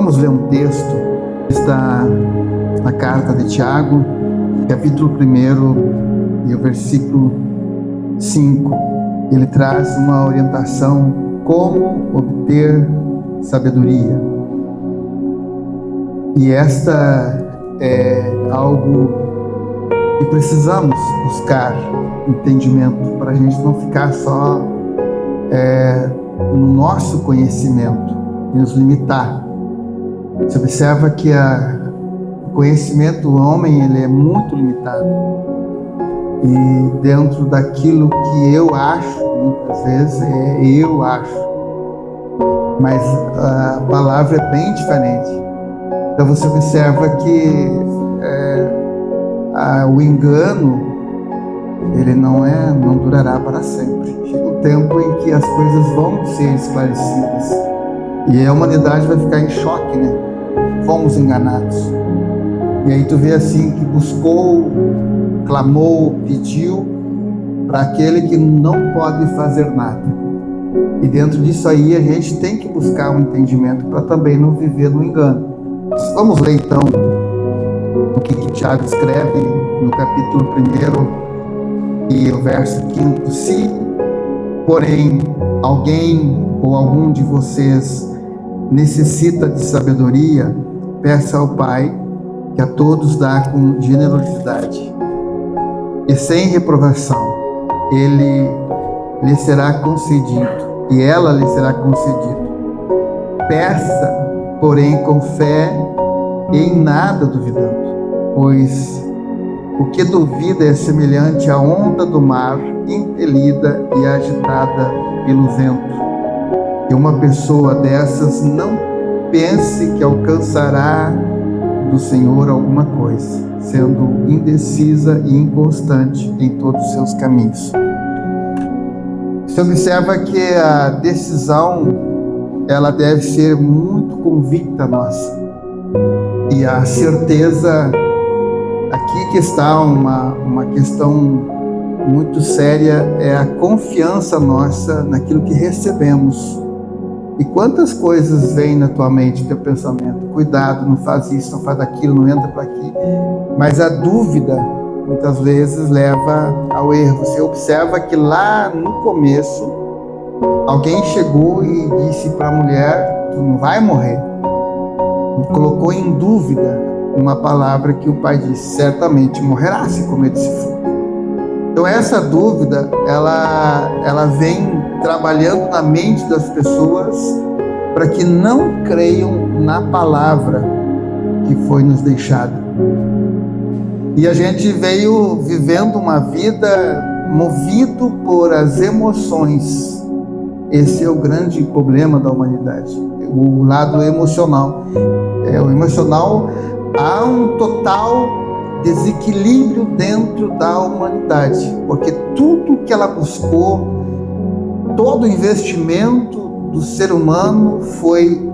Vamos ler um texto que está na carta de Tiago, capítulo 1 e o versículo 5. Ele traz uma orientação como obter sabedoria. E esta é algo que precisamos buscar entendimento para a gente não ficar só no nosso conhecimento e nos limitar. Você observa que o conhecimento do homem ele é muito limitado, e dentro daquilo que eu acho, muitas vezes eu acho, mas a palavra é bem diferente. Então você observa que o engano ele não durará para sempre. Chega um tempo em que as coisas vão ser esclarecidas e a humanidade vai ficar em choque, né? Fomos enganados. E aí tu vê assim que buscou, clamou, pediu para aquele que não pode fazer nada. E dentro disso aí a gente tem que buscar um entendimento para também não viver no engano. Vamos ler então o que Tiago escreve no capítulo 1 e o verso 5. Se, porém, alguém ou algum de vocês necessita de sabedoria, peça ao Pai, que a todos dá com generosidade e sem reprovação, ele lhe será concedido, e ela lhe será concedido. Peça, porém, com fé e em nada duvidando, pois o que duvida é semelhante à onda do mar, impelida e agitada pelo vento. E uma pessoa dessas não pense que alcançará do Senhor alguma coisa, sendo indecisa e inconstante em todos os seus caminhos. Você observa que a decisão ela deve ser muito convicta nossa. E a certeza, aqui que está uma questão muito séria, é a confiança nossa naquilo que recebemos. E quantas coisas vêm na tua mente, teu pensamento? Cuidado, não faz isso, não faz aquilo, não entra para aqui. Mas a dúvida, muitas vezes, leva ao erro. Você observa que lá no começo, alguém chegou e disse para a mulher, tu não vai morrer. E colocou em dúvida uma palavra que o pai disse, certamente morrerá se comer desse fruto. Então essa dúvida, ela vem trabalhando na mente das pessoas para que não creiam na palavra que foi nos deixada. E a gente veio vivendo uma vida movido por as emoções. Esse é o grande problema da humanidade, o lado emocional. O emocional, há um total desequilíbrio dentro da humanidade, porque tudo que ela buscou, todo o investimento do ser humano foi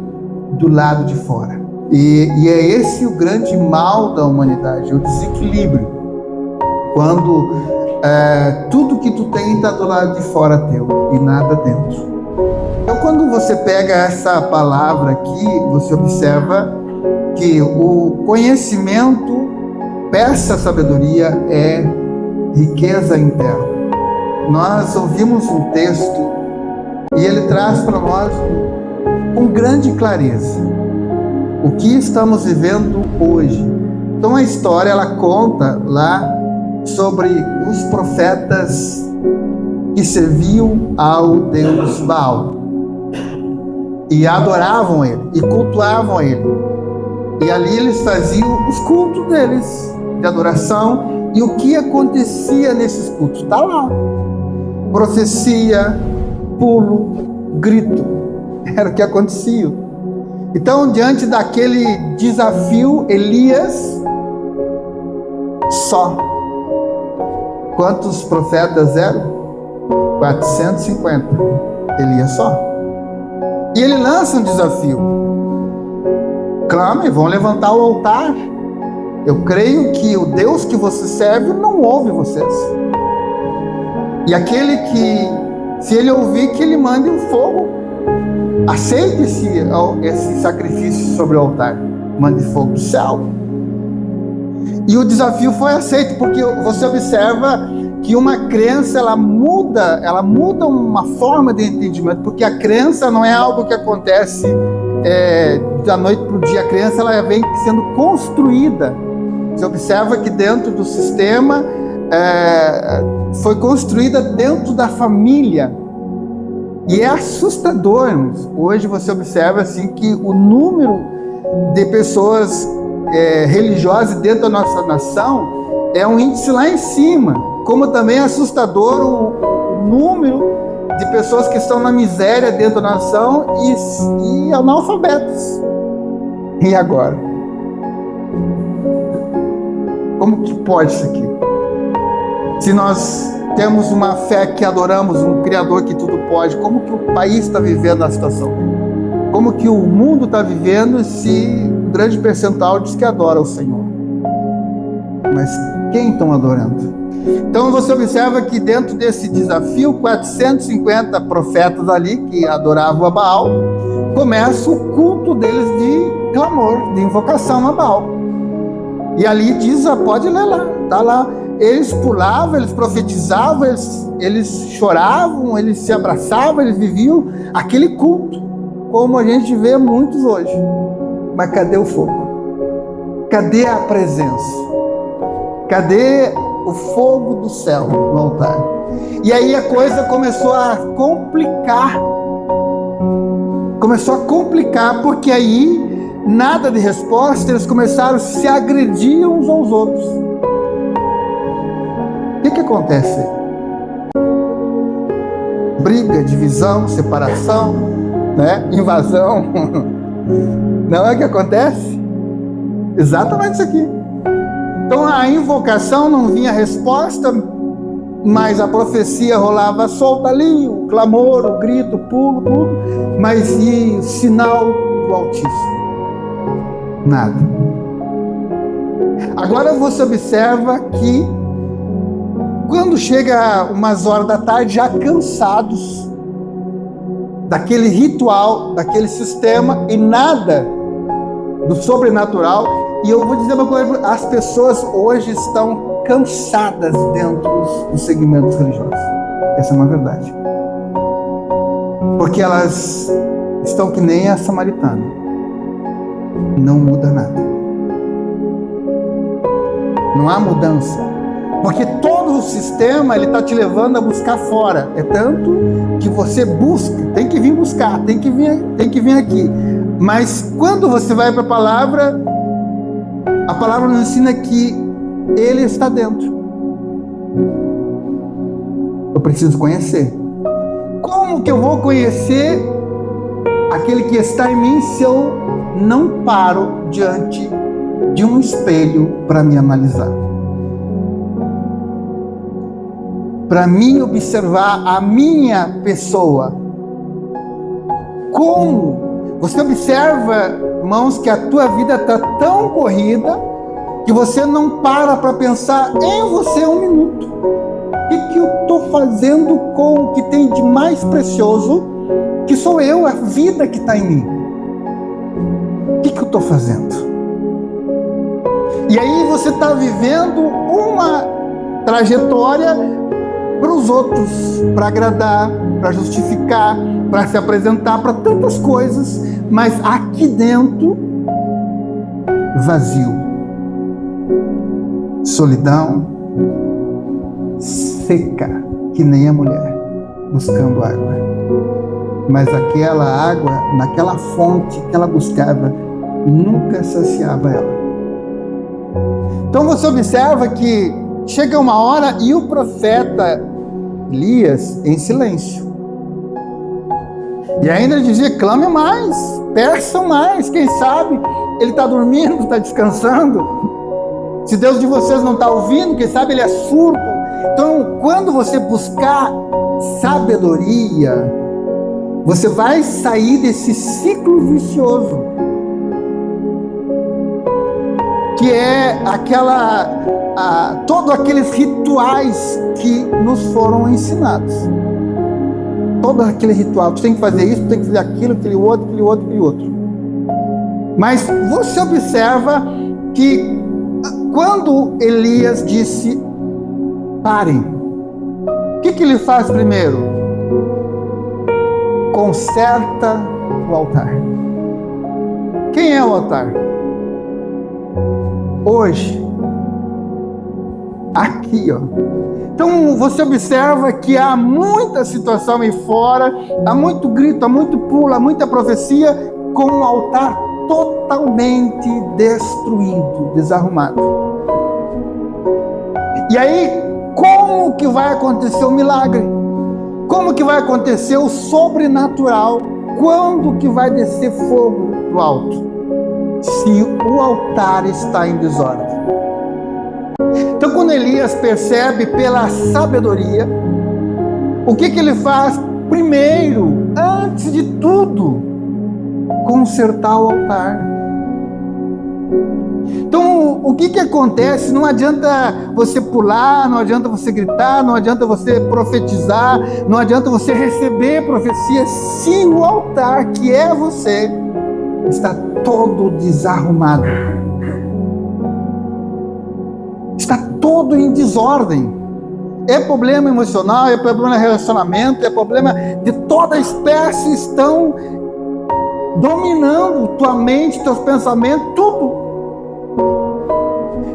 do lado de fora. E é esse o grande mal da humanidade, o desequilíbrio. Quando tudo que tu tem está do lado de fora teu e nada dentro. Então quando você pega essa palavra aqui, você observa que o conhecimento, peça sabedoria, é riqueza interna. Nós ouvimos um texto e ele traz para nós com grande clareza o que estamos vivendo hoje. Então a história ela conta lá sobre os profetas que serviam ao Deus Baal e adoravam ele e cultuavam ele. E ali eles faziam os cultos deles de adoração. E o que acontecia nesses cultos? Está lá. Profecia, pulo, grito. Era o que acontecia. Então, diante daquele desafio, Elias só. Quantos profetas eram? 450. Elias só. E ele lança um desafio. Clamem, vão levantar o altar. Eu creio que o Deus que você serve não ouve vocês. E aquele que, se ele ouvir, que ele mande um fogo. aceite esse sacrifício sobre o altar, mande fogo do céu. E o desafio foi aceito, porque você observa que uma crença, ela muda uma forma de entendimento, porque a crença não é algo que acontece da noite para o dia. A crença, ela vem sendo construída. Você observa que dentro do sistema foi construída dentro da família, e é assustador. Hoje você observa assim que o número de pessoas religiosas dentro da nossa nação é um índice lá em cima, como também é assustador o número de pessoas que estão na miséria dentro da nação e analfabetos. E agora? Como que pode isso aqui? Se nós temos uma fé que adoramos um Criador que tudo pode, como que o país está vivendo a situação? Como que o mundo está vivendo se um grande percentual diz que adora o Senhor? Mas quem estão adorando? Então você observa que dentro desse desafio, 450 profetas ali que adoravam a Baal, começa o culto deles de clamor, de invocação a Baal. E ali diz, pode ler lá, está lá. Eles pulavam, eles profetizavam, eles choravam, eles se abraçavam, eles viviam aquele culto, como a gente vê muitos hoje. Mas cadê o fogo? Cadê a presença? Cadê o fogo do céu no altar? E aí a coisa começou a complicar. Porque aí, nada de resposta, eles começaram a se agredir uns aos outros. O que acontece aí? Briga, divisão, separação, invasão. Não é o que acontece? Exatamente isso aqui. Então a invocação não vinha resposta, mas a profecia rolava solta ali, o clamor, o grito, o pulo, tudo, mas e o sinal do Altíssimo? Nada. Agora você observa que quando chega umas horas da tarde, já cansados daquele ritual, daquele sistema, e nada do sobrenatural. E eu vou dizer uma coisa, as pessoas hoje estão cansadas dentro dos segmentos religiosos. Essa é uma verdade. Porque elas estão que nem a samaritana. Não muda nada. Não há mudança. Porque todo o sistema, ele está te levando a buscar fora. É tanto que você busca, tem que vir buscar, tem que vir aqui. Mas quando você vai para a palavra nos ensina que Ele está dentro. Eu preciso conhecer. Como que eu vou conhecer aquele que está em mim se eu não paro diante de um espelho para me analisar? Para mim observar a minha pessoa. Como? Você observa, irmãos, que a tua vida está tão corrida que você não para pensar em você um minuto. O que eu estou fazendo com o que tem de mais precioso, que sou eu, a vida que está em mim? O que eu estou fazendo? E aí você está vivendo uma trajetória para os outros, para agradar, para justificar, para se apresentar, para tantas coisas, mas aqui dentro, vazio, solidão, seca, que nem a mulher buscando água. Mas aquela água, naquela fonte que ela buscava, nunca saciava ela. Então você observa que chega uma hora e o profeta Elias em silêncio. E ainda ele dizia, clame mais, peçam mais, quem sabe ele está dormindo, está descansando. Se Deus de vocês não está ouvindo, quem sabe ele é surdo. Então, quando você buscar sabedoria, você vai sair desse ciclo vicioso, que é todos aqueles rituais que nos foram ensinados. todo aquele ritual, tu tem que fazer isso, tu tem que fazer aquilo, aquele outro, aquele outro, aquele outro. Mas você observa que quando Elias disse, parem, o que ele faz primeiro? Conserta o altar. Quem é o altar? Hoje, aqui, ó. Então você observa que há muita situação aí fora, há muito grito, há muito pulo, há muita profecia, com o altar totalmente destruído, desarrumado. E aí, como que vai acontecer o milagre? Como que vai acontecer o sobrenatural? Quando que vai descer fogo do alto? Se o altar está em desordem. Então, quando Elias percebe pela sabedoria, o que ele faz? Primeiro, antes de tudo, consertar o altar. Então, o que acontece? Não adianta você pular, não adianta você gritar, não adianta você profetizar, não adianta você receber profecia, se o altar, que é você, está todo desarrumado. Está todo em desordem. É problema emocional, é problema de relacionamento, é problema de toda espécie, estão dominando tua mente, teus pensamentos, tudo.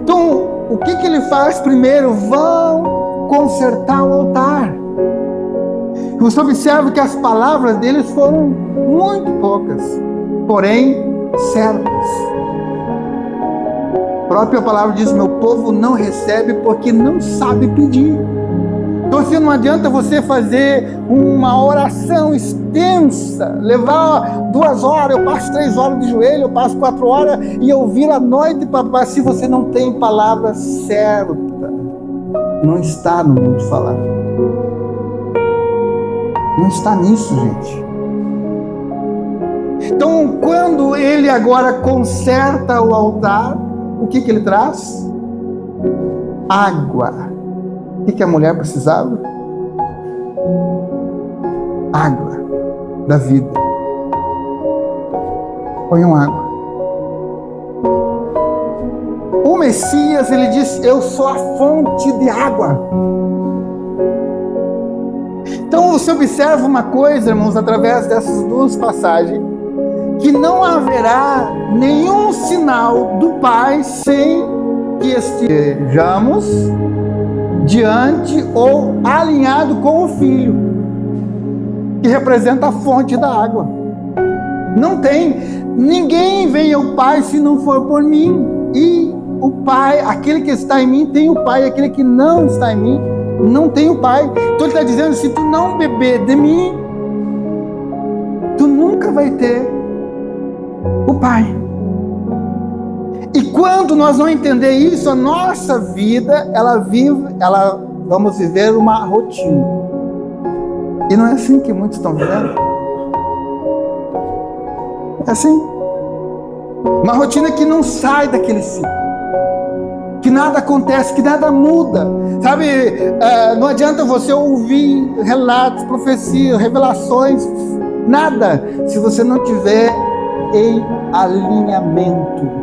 Então, o que ele faz primeiro? Vão consertar o altar. Você observa que as palavras deles foram muito poucas, porém certas. A própria palavra diz: meu povo não recebe porque não sabe pedir. Então, assim, não adianta você fazer uma oração extensa, levar 2 horas, eu passo 3 horas de joelho, eu passo 4 horas e eu viro à noite, papai, se você não tem palavra certa. Não está no mundo falar. Não está nisso, gente. Então, quando ele agora conserta o altar, o que ele traz? Água. O que a mulher precisava? Água da vida. Ponham água. O Messias, ele disse: eu sou a fonte de água. Então você observa uma coisa, irmãos, através dessas 2 passagens, que não haverá nenhum sinal do Pai sem que estejamos diante ou alinhado com o Filho, que representa a fonte da água. Não tem, ninguém vem ao Pai se não for por mim, e o Pai, aquele que está em mim tem o Pai, aquele que não está em mim não tem o Pai. Então ele está dizendo: se tu não beber de mim, tu nunca vai ter o Pai. E quando nós não entender isso, a nossa vida, vamos viver uma rotina. E não é assim que muitos estão vivendo. É assim. Uma rotina que não sai daquele ciclo. Que nada acontece, que nada muda. Sabe, não adianta você ouvir relatos, profecias, revelações, nada, se você não tiver em alinhamento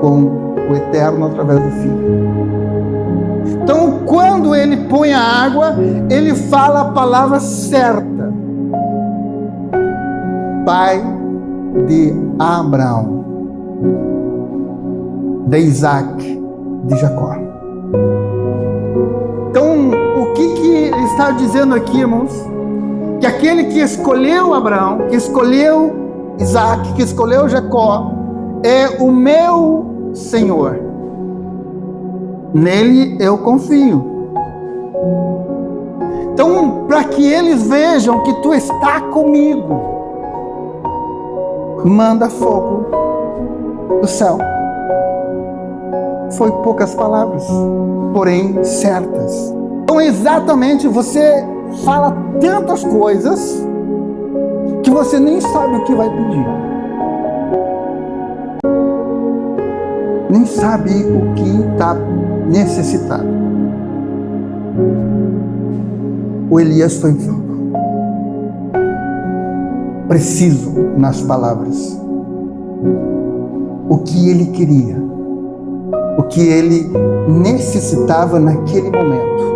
com o Eterno através do Filho. Então, quando ele põe a água, ele fala a palavra certa. Pai de Abraão, de Isaac, de Jacó. Então, o que ele está dizendo aqui, irmãos? Que aquele que escolheu Abraão, que escolheu Isaac, que escolheu Jacó, é o meu Senhor. Nele eu confio. Então, para que eles vejam que tu está comigo, manda fogo do céu. Foi poucas palavras, porém certas. Então, exatamente, você fala tantas coisas que você nem sabe o que vai pedir. Nem sabe o que está necessitado. O Elias foi fogo. preciso nas palavras o que ele queria, o que ele necessitava naquele momento.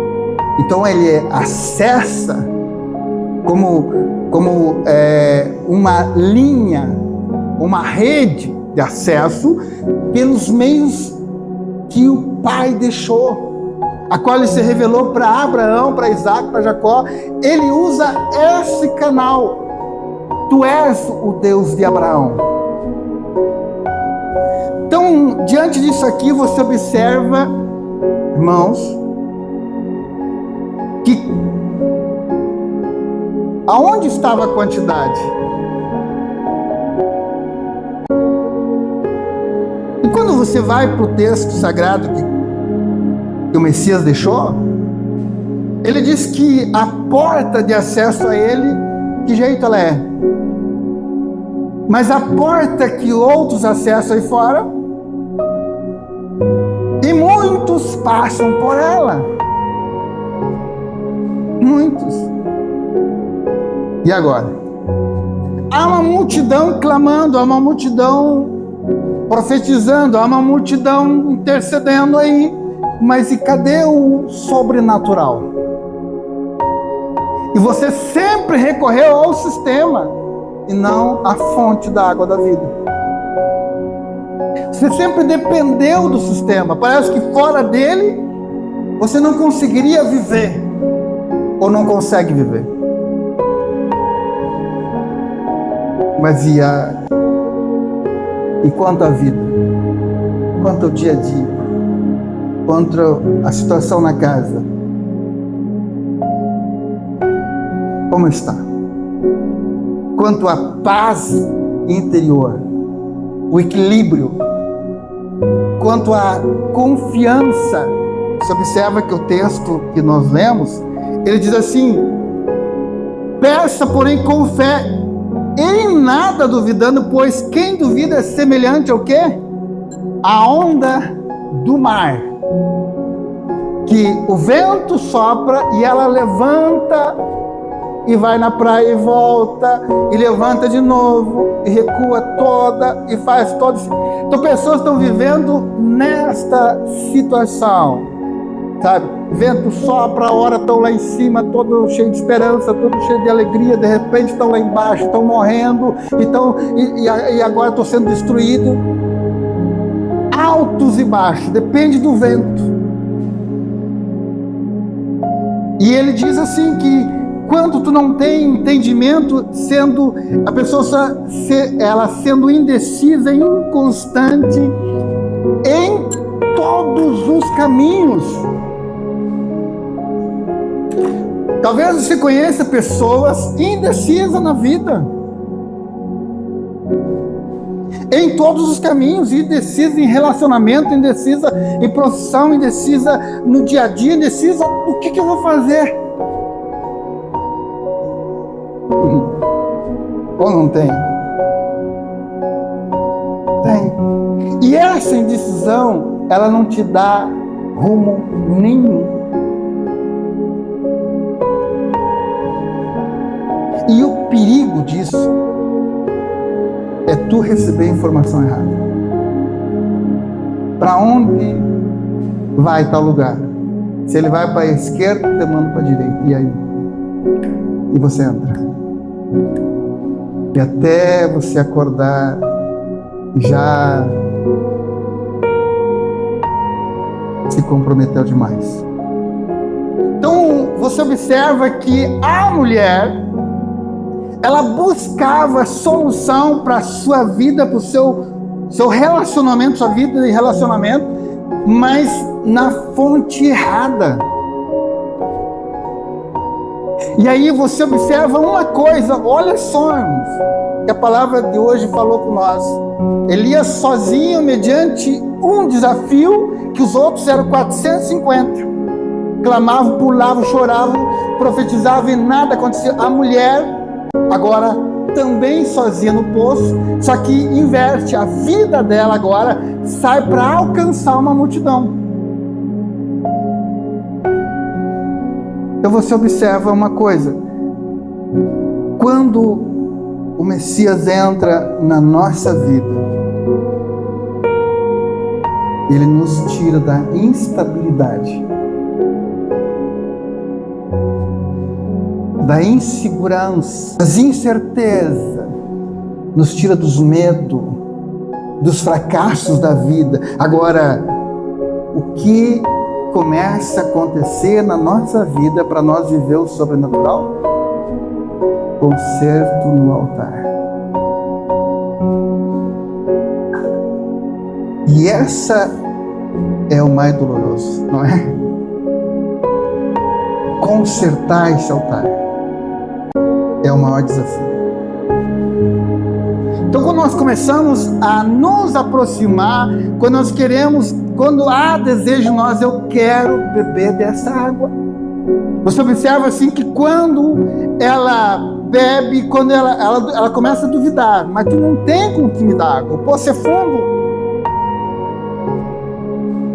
Então ele acessa como uma linha, uma rede de acesso pelos meios que o Pai deixou, a qual ele se revelou para Abraão, para Isaac, para Jacó. Ele usa esse canal. Tu és o Deus de Abraão. Então, diante disso aqui, você observa, irmãos, que aonde estava a quantidade? E quando você vai para o texto sagrado que o Messias deixou, ele diz que a porta de acesso a ele, que jeito ela é? Mas a porta que outros acessam aí fora, e muitos passam por ela. Muitos. E agora? Há uma multidão clamando, há uma multidão profetizando, há uma multidão intercedendo aí, mas e cadê o sobrenatural? E você sempre recorreu ao sistema e não à fonte da água da vida. Você sempre dependeu do sistema. Parece que fora dele você não conseguiria viver, ou não consegue viver. Mas e quanto à vida? Quanto ao dia a dia? Quanto à situação na casa? Como está? Quanto à paz interior, o equilíbrio, quanto à confiança. Você observa que o texto que nós lemos, ele diz assim: peça, porém, com fé, em nada duvidando, pois quem duvida é semelhante ao quê? A onda do mar, que o vento sopra e ela levanta e vai na praia e volta, e levanta de novo, e recua toda, e faz toda. Então pessoas estão vivendo nesta situação, sabe? Vento sopra, a hora estão lá em cima, todo cheio de esperança, todo cheio de alegria, de repente estão lá embaixo, estão morrendo, e agora estão sendo destruídos. Altos e baixos, depende do vento. E ele diz assim que quando tu não tem entendimento, sendo a pessoa ela sendo indecisa, inconstante em todos os caminhos. Talvez você conheça pessoas indecisas na vida, em todos os caminhos, indecisa em relacionamento, indecisa em profissão, indecisa no dia a dia, indecisa o que eu vou fazer. Ou não tem? Tem. E essa indecisão, ela não te dá rumo nenhum. E o perigo disso é tu receber informação errada. Para onde vai tal lugar? Se ele vai para a esquerda, eu mando para a direita. E aí? E você entra. E até você acordar, já se comprometeu demais. Então você observa que a mulher, ela buscava solução para a sua vida, para o seu relacionamento, sua vida de relacionamento, mas na fonte errada. E aí você observa uma coisa, olha só, irmãos, que a palavra de hoje falou com nós. Elias sozinho, mediante um desafio, que os outros eram 450. Clamavam, pulavam, choravam, profetizavam e nada acontecia. A mulher, agora também sozinha no poço, só que inverte, a vida dela agora sai para alcançar uma multidão. Então você observa uma coisa: quando o Messias entra na nossa vida, ele nos tira da instabilidade, da insegurança, das incertezas, nos tira dos medos, dos fracassos da vida. Agora, o que começa a acontecer na nossa vida para nós viver o sobrenatural? Concerto no altar. E essa é o mais doloroso, não é? Consertar esse altar é o maior desafio. Então, quando nós começamos a nos aproximar, quando nós queremos, quando há desejo em nós, eu quero beber dessa água. Você observa assim que quando ela bebe, quando ela começa a duvidar, mas tu não tem com que me dar água, o poço é fundo.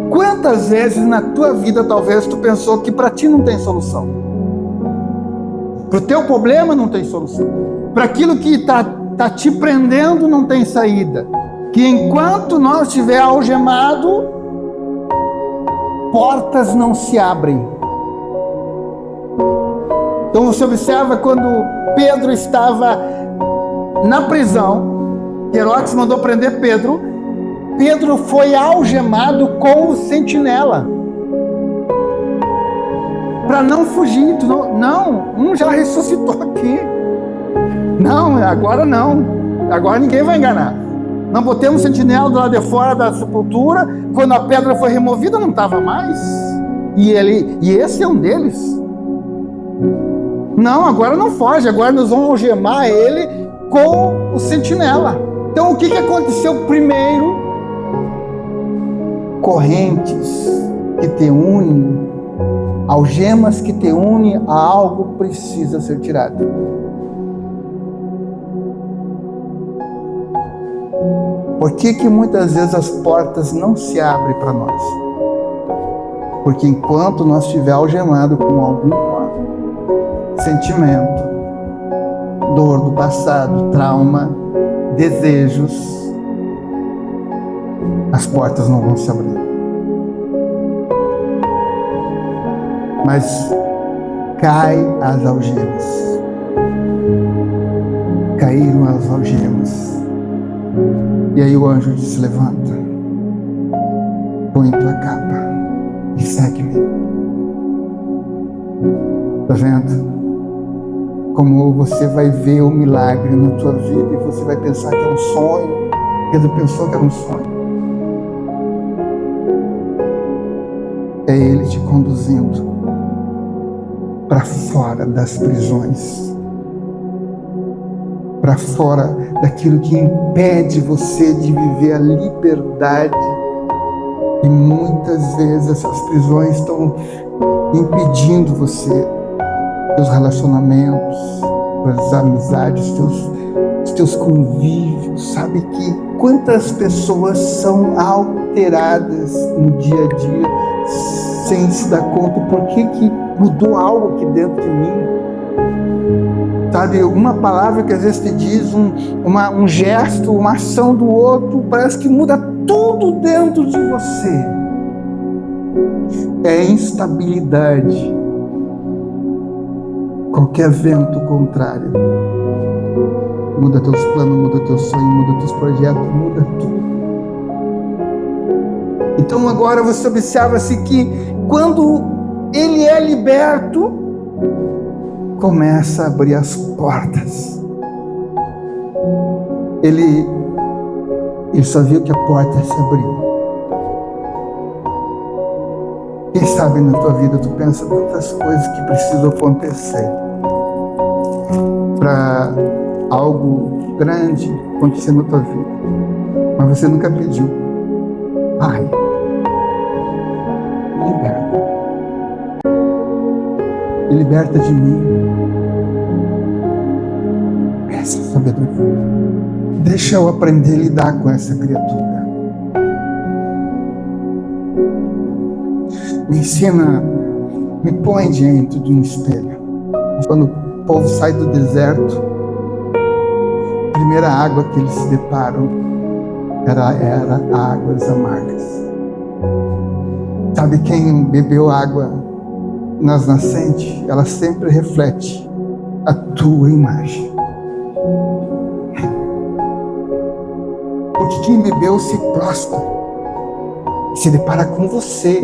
Quantas vezes na tua vida talvez tu pensou que para ti não tem solução? Para o teu problema não tem solução. Para aquilo que está te prendendo não tem saída. Que enquanto nós estiver algemado, portas não se abrem. Então você observa quando Pedro estava na prisão, Herodes mandou prender Pedro. Pedro foi algemado com o sentinela para não fugir. Um já ressuscitou aqui. Não, agora não. Agora ninguém vai enganar. Nós botamos um sentinela do lado de fora da sepultura. Quando a pedra foi removida, não estava mais. E esse é um deles. Não, agora não foge. Agora nós vamos algemar ele com o sentinela. Então o que aconteceu primeiro? Correntes que te unem, algemas que te unem a algo precisa ser tirado. Por que muitas vezes as portas não se abrem para nós? Porque enquanto nós estiver algemado com algum sentimento, dor do passado, trauma, desejos, as portas não vão se abrir. Mas cai as algemas. Caíram as algemas. E aí o anjo disse: levanta, põe tua capa e segue-me. Está vendo? Como você vai ver o milagre na tua vida e você vai pensar que é um sonho. Pedro pensou que era um sonho. É Ele te conduzindo para fora das prisões, para fora daquilo que impede você de viver a liberdade. E muitas vezes essas prisões estão impedindo você, teus relacionamentos, as amizades, os teus convívios. Sabe que quantas pessoas são alteradas no dia a dia sem se dar conta por que mudou algo aqui dentro de mim. Sabe, uma palavra que às vezes te diz, um gesto, uma ação do outro, parece que muda tudo dentro de você. É instabilidade. Qualquer vento contrário muda teus planos, muda teus sonhos, muda teus projetos, muda tudo. Então agora você observa-se que quando ele é liberto, começa a abrir as portas. Ele só viu que a porta se abriu. Quem sabe na tua vida tu pensa tantas coisas que precisam acontecer para algo grande acontecer na tua vida, mas você nunca pediu: Pai, me liberta, me liberta de mim. Peça sabedoria, deixa eu aprender a lidar com essa criatura. Me ensina, me põe diante de um espelho. Quando o povo sai do deserto, primeira água que eles se deparam era águas amargas. Sabe, quem bebeu água nas nascentes, ela sempre reflete a tua imagem. Porque quem bebeu se prostra, se depara com você.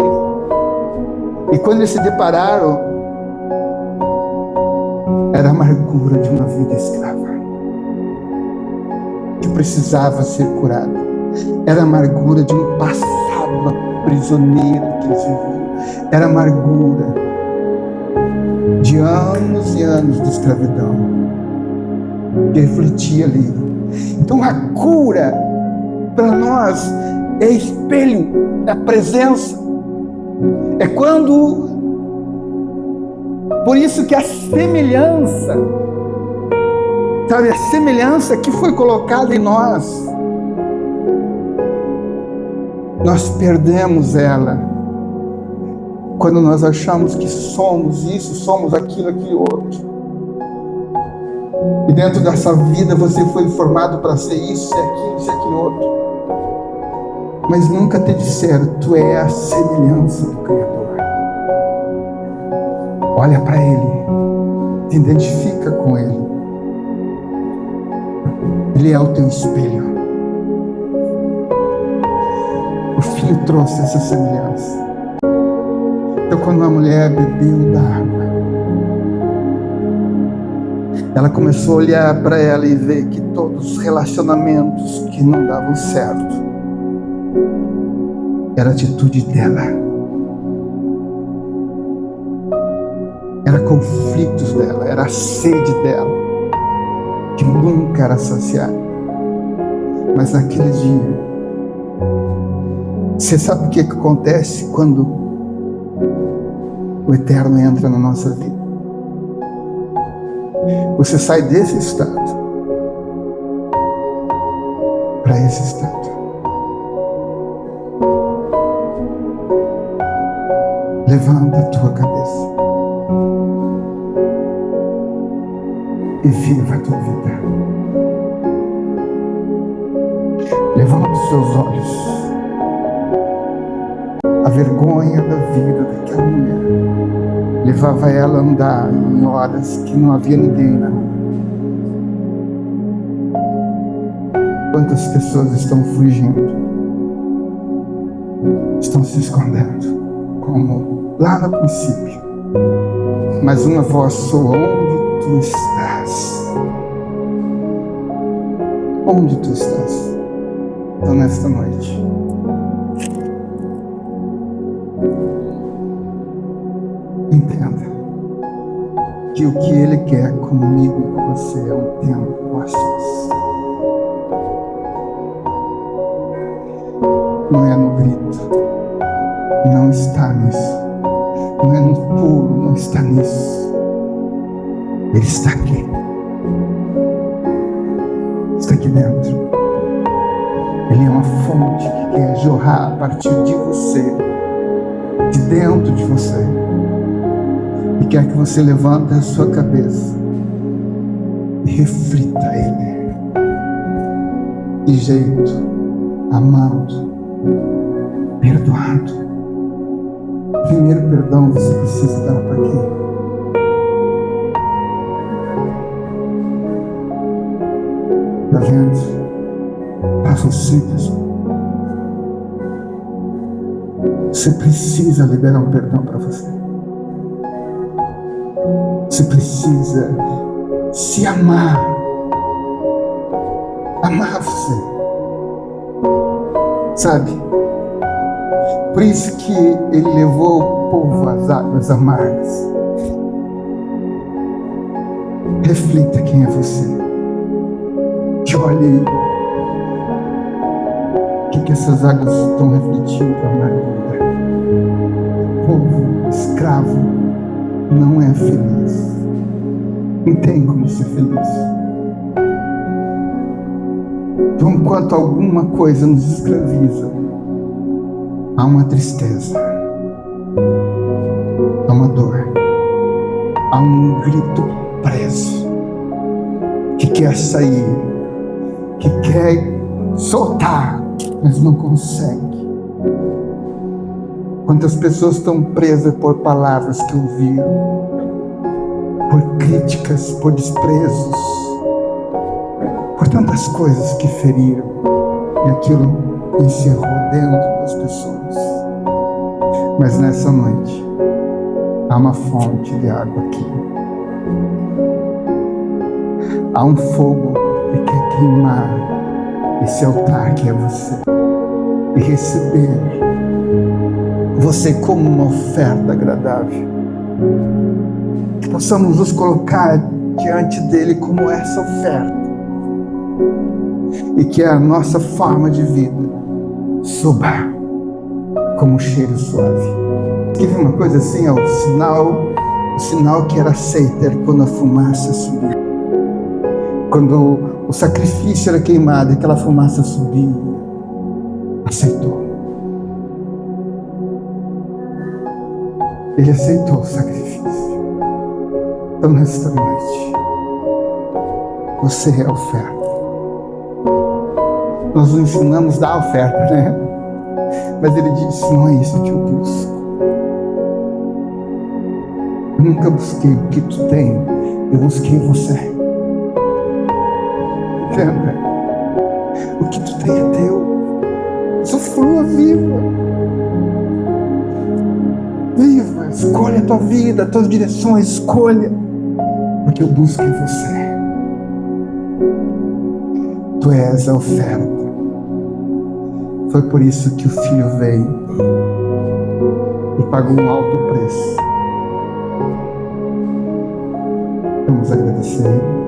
E quando eles se depararam, era a amargura de uma vida escrava, que precisava ser curada. Era a amargura de um passado prisioneiro que eles viviam. Era a amargura de anos e anos de escravidão que refletia ali. Então a cura para nós é espelho da presença. É quando, por isso que a semelhança, sabe, a semelhança que foi colocada em nós perdemos ela quando nós achamos que somos isso, somos aquilo, aquele outro. E dentro dessa vida você foi formado para ser isso, aquilo, isso, aquilo outro. Mas nunca te disseram, tu é a semelhança do Criador. Olha para Ele, te identifica com Ele. Ele é o teu espelho. O Filho trouxe essa semelhança. Então, quando a mulher bebeu da água, ela começou a olhar para ela e ver que todos os relacionamentos que não davam certo era a atitude dela, era conflitos dela, era a sede dela, que nunca era saciada. Mas naquele dia, você sabe o que acontece quando o Eterno entra na nossa vida? Você sai desse estado para esse estado. Levanta a tua cabeça e viva a tua vida. Levanta os seus olhos. A vergonha da vida daquela mulher levava ela a andar em horas que não havia ninguém na rua. Quantas pessoas estão fugindo, estão se escondendo, como lá no princípio. Mas uma voz soa: onde tu estás? Onde tu estás? Então, nesta noite, entenda que o que Ele quer comigo e com você é um tempo a sós. Não é no grito, não está nisso. Não é no pulo, não está nisso. Ele está aqui. Está aqui dentro. Ele é uma fonte que quer jorrar a partir de você, de dentro de você. E quer que você levante a sua cabeça e reflita Ele. De jeito, amado, perdoado. Primeiro perdão você precisa dar para quem? Está vendo? Para você mesmo. Você precisa liberar um perdão para você. Você precisa se amar. Amar você. Sabe? Por isso que Ele levou o povo às águas amargas. Reflita quem é você. Que olhe o que essas águas estão refletindo a amargura. O povo escravo não é feliz. Não tem como ser feliz. Então, enquanto alguma coisa nos escraviza, há uma tristeza, há uma dor, há um grito preso que quer sair que quer soltar, mas não consegue. Quantas pessoas estão presas por palavras que ouviram, por críticas, por desprezos, por tantas coisas que feriram, e aquilo encerrou dentro das pessoas. Mas nessa noite há uma fonte de água aqui. Há um fogo que quer queimar esse altar que é você e receber você como uma oferta agradável. Que possamos nos colocar diante dele como essa oferta e que a nossa forma de vida suba como um cheiro suave. Escrevi uma coisa assim, o sinal que era aceito era quando a fumaça subia. Quando o sacrifício era queimado, aquela fumaça subia, aceitou. Ele aceitou o sacrifício. Então, nesta noite, você é a oferta. Nós nos ensinamos a dar a oferta, né? Mas ele disse, não é isso que eu busco. Eu nunca busquei o que tu tem, eu busquei você. Entenda? O que tu tem é teu. Usufrua, viva. Viva, escolha a tua vida, as tuas direções, escolha. Porque eu busco em você. Tu és a oferta. Foi por isso que o Filho veio e pagou um alto preço. Vamos agradecer.